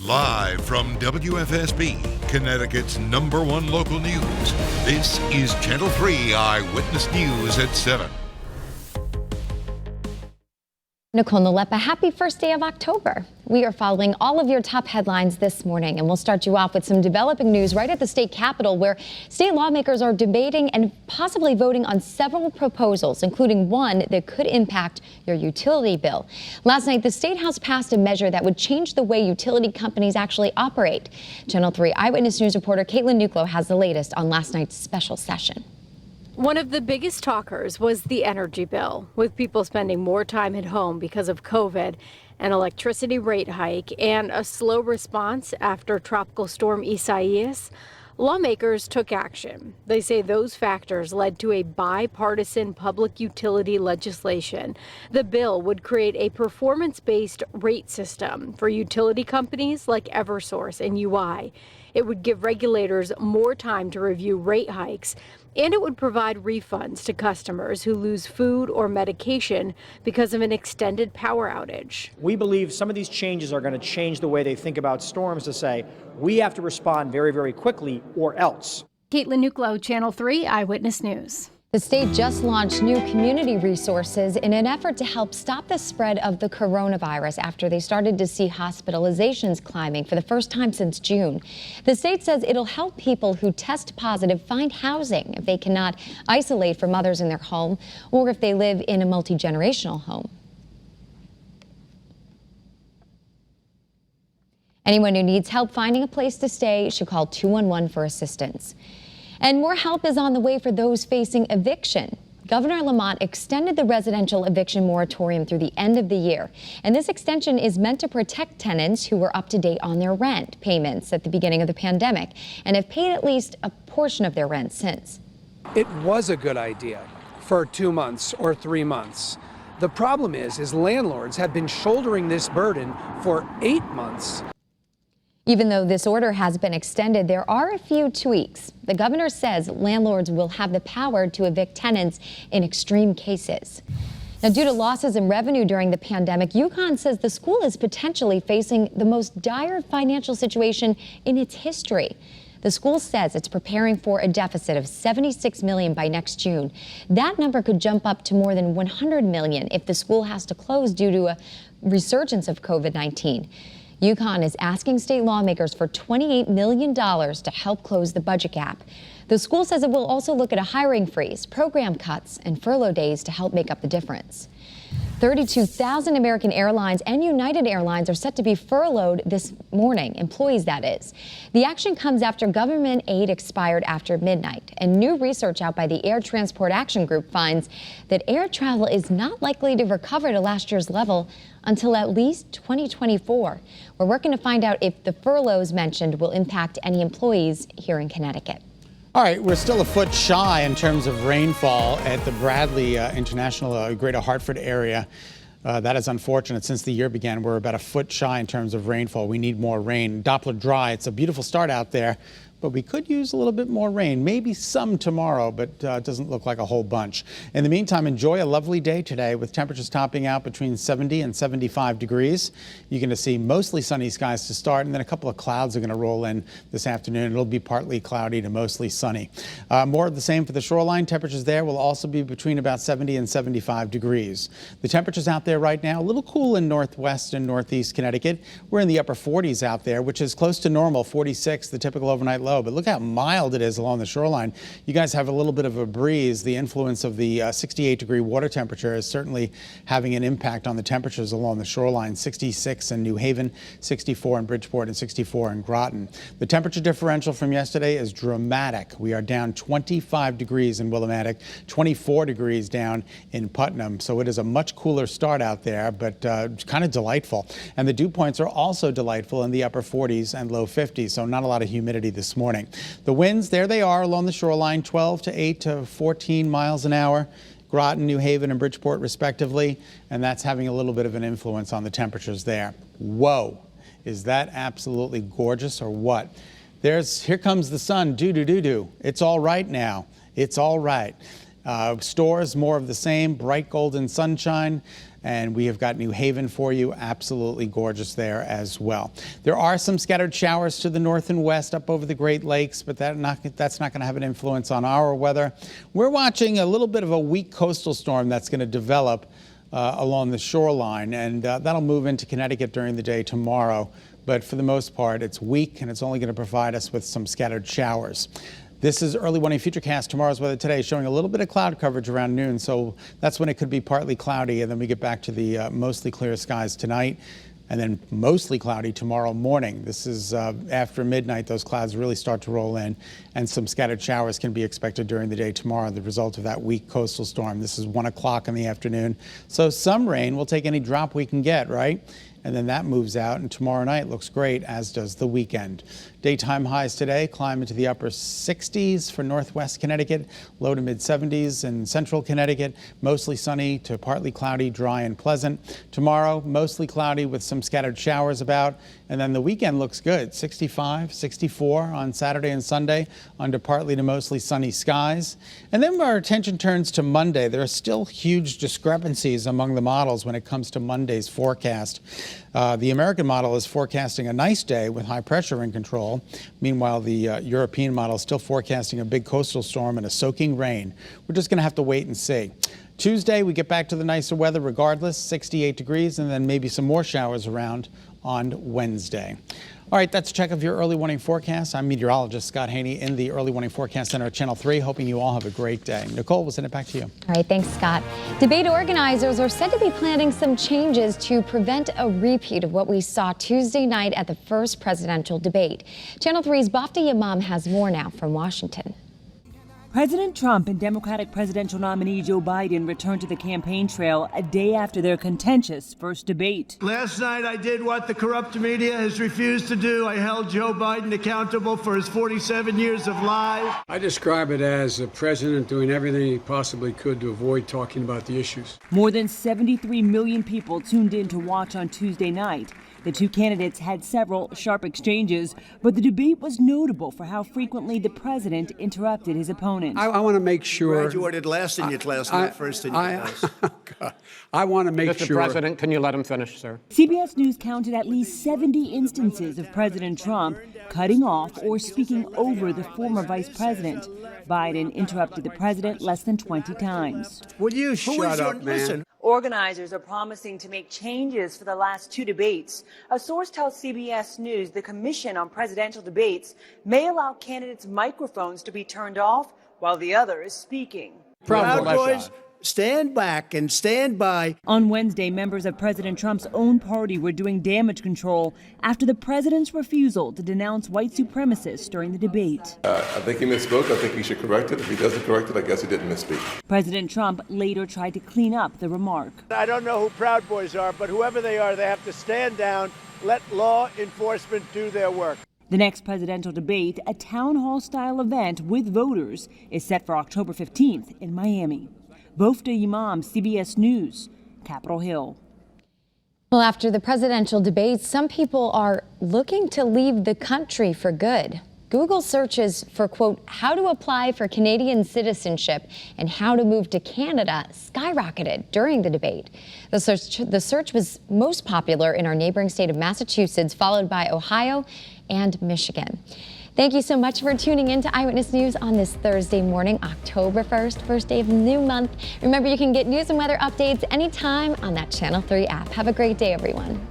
Live from WFSB, Connecticut's #1 local news, this is Channel 3 Eyewitness News at 7. Nicole, Nalepa, happy first day of October. We are following all of your top headlines this morning, and we'll start you off with some developing news right at the state capitol, where state lawmakers are debating and possibly voting on several proposals, including one that could impact your utility bill. Last night, the State House passed a measure that would change the way utility companies actually operate. Channel 3 Eyewitness News reporter Nicole has the latest on last night's special session. One of the biggest talkers was the energy bill, with people spending more time at home because of COVID, an electricity rate hike, and a slow response after Tropical Storm Isaias. Lawmakers took action. They say those factors led to a bipartisan public utility legislation. The bill would create a performance-based rate system for utility companies like Eversource and UI. It would give regulators more time to review rate hikes, and it would provide refunds to customers who lose food or medication because of an extended power outage. We believe some of these changes are going to change the way they think about storms, to say we have to respond very, very quickly or else. Nicole, Channel 3 Eyewitness News. The state just launched new community resources in an effort to help stop the spread of the coronavirus after they started to see hospitalizations climbing for the first time since June. The state says it'll help people who test positive find housing if they cannot isolate from others in their home or if they live in a multi-generational home. Anyone who needs help finding a place to stay should call 211 for assistance. And more help is on the way for those facing eviction. Governor Lamont extended the residential eviction moratorium through the end of the year. And this extension is meant to protect tenants who were up to date on their rent payments at the beginning of the pandemic and have paid at least a portion of their rent since. It was a good idea for 2 months or 3 months. The problem is landlords have been shouldering this burden for 8 months. Even though this order has been extended, there are a few tweaks. The governor says landlords will have the power to evict tenants in extreme cases. Now, due to losses in revenue during the pandemic, UConn says the school is potentially facing the most dire financial situation in its history. The school says it's preparing for a deficit of $76 million by next June. That number could jump up to more than $100 million if the school has to close due to a resurgence of COVID-19. UConn is asking state lawmakers for $28 million to help close the budget gap. The school says it will also look at a hiring freeze, program cuts, and furlough days to help make up the difference. 32,000 American Airlines and United Airlines are set to be furloughed this morning, employees that is. The action comes after government aid expired after midnight, and new research out by the Air Transport Action Group finds that air travel is not likely to recover to last year's level until at least 2024. We're working to find out if the furloughs mentioned will impact any employees here in Connecticut. All right, we're still a foot shy in terms of rainfall at the Bradley International Greater Hartford area. That is unfortunate. Since the year began, we're about a foot shy in terms of rainfall. We need more rain. Doppler dry. It's a beautiful start out there, but we could use a little bit more rain. Maybe some tomorrow, but it doesn't look like a whole bunch. In the meantime, enjoy a lovely day today with temperatures topping out between 70 and 75 degrees. You're going to see mostly sunny skies to start, and then a couple of clouds are going to roll in this afternoon. It'll be partly cloudy to mostly sunny. More of the same for the shoreline. Temperatures there will also be between about 70 and 75 degrees. The temperatures out there right now, a little cool in northwest and northeast Connecticut. We're in the upper 40s out there, which is close to normal, 46, the typical overnight low. But look how mild it is along the shoreline. You guys have a little bit of a breeze. The influence of the 68-degree water temperature is certainly having an impact on the temperatures along the shoreline. 66 in New Haven, 64 in Bridgeport, and 64 in Groton. The temperature differential from yesterday is dramatic. We are down 25 degrees in Willimantic, 24 degrees down in Putnam. So it is a much cooler start out there, but kind of delightful. And the dew points are also delightful in the upper 40s and low 50s, so not a lot of humidity this morning. The winds, there they are along the shoreline, 12 to 8 to 14 miles an hour. Groton, New Haven, and Bridgeport, respectively, and that's having a little bit of an influence on the temperatures there. Whoa, is that absolutely gorgeous or what? Here comes the sun, do-do-do-do. It's all right now. It's all right. Stores, more of the same, bright golden sunshine. And we have got New Haven for you. Absolutely gorgeous there as well. There are some scattered showers to the north and west up over the Great Lakes, but that's not going to have an influence on our weather. We're watching a little bit of a weak coastal storm that's going to develop along the shoreline, and that'll move into Connecticut during the day tomorrow. But for the most part, it's weak, and it's only going to provide us with some scattered showers. This is early morning futurecast. Tomorrow's weather today showing a little bit of cloud coverage around noon, so that's when it could be partly cloudy, and then we get back to the mostly clear skies tonight, and then mostly cloudy tomorrow morning. This is after midnight, those clouds really start to roll in, and some scattered showers can be expected during the day tomorrow, the result of that weak coastal storm. This is 1 o'clock in the afternoon, so some rain. We'll take any drop we can get, right? And then that moves out, and tomorrow night looks great, as does the weekend. Daytime highs today climb into the upper 60s for northwest Connecticut, low to mid 70s in central Connecticut, mostly sunny to partly cloudy, dry and pleasant. Tomorrow, mostly cloudy with some scattered showers about, and then the weekend looks good. 65, 64 on Saturday and Sunday under partly to mostly sunny skies. And then our attention turns to Monday. There are still huge discrepancies among the models when it comes to Monday's forecast. The American model is forecasting a nice day with high pressure in control. Meanwhile, the European model is still forecasting a big coastal storm and a soaking rain. We're just going to have to wait and see. Tuesday, we get back to the nicer weather regardless, 68 degrees, and then maybe some more showers around on Wednesday. All right, that's a check of your early warning forecast. I'm meteorologist Scott Haney in the Early Warning Forecast Center at Channel 3, hoping you all have a great day. Nicole, we'll send it back to you. All right, thanks, Scott. Debate organizers are said to be planning some changes to prevent a repeat of what we saw Tuesday night at the first presidential debate. Channel 3's Bafta Yamam has more now from Washington. President Trump and Democratic presidential nominee Joe Biden returned to the campaign trail a day after their contentious first debate. Last night I did what the corrupt media has refused to do. I held Joe Biden accountable for his 47 years of lies. I describe it as the president doing everything he possibly could to avoid talking about the issues. More than 73 million people tuned in to watch on Tuesday night. The two candidates had several sharp exchanges, but the debate was notable for how frequently the president interrupted his opponent. I want to make sure. Graduated last in your class, not first in your class. I want to make Mr. sure. Mr. President, can you let him finish, sir? CBS News counted at least 70 instances of President Trump cutting off or speaking over the former vice president. Biden interrupted the president less than 20 times. Will you shut up, man? Listen. Organizers are promising to make changes for the last two debates. A source tells CBS News the Commission on Presidential Debates may allow candidates' microphones to be turned off while the other is speaking. Proud Boys, stand back and stand by. On Wednesday, members of President Trump's own party were doing damage control after the president's refusal to denounce white supremacists during the debate. I think he misspoke. I think he should correct it. If he doesn't correct it, I guess he didn't misspeak. President Trump later tried to clean up the remark. I don't know who Proud Boys are, but whoever they are, they have to stand down, let law enforcement do their work. The next presidential debate, a town hall-style event with voters, is set for October 15th in Miami. Bafta Yamam, CBS News, Capitol Hill. Well, after the presidential debates, some people are looking to leave the country for good. Google searches for, quote, how to apply for Canadian citizenship and how to move to Canada skyrocketed during the debate. The search was most popular in our neighboring state of Massachusetts, followed by Ohio and Michigan. Thank you so much for tuning in to Eyewitness News on this Thursday morning, October 1st, first day of the new month. Remember, you can get news and weather updates anytime on that Channel 3 app. Have a great day, everyone.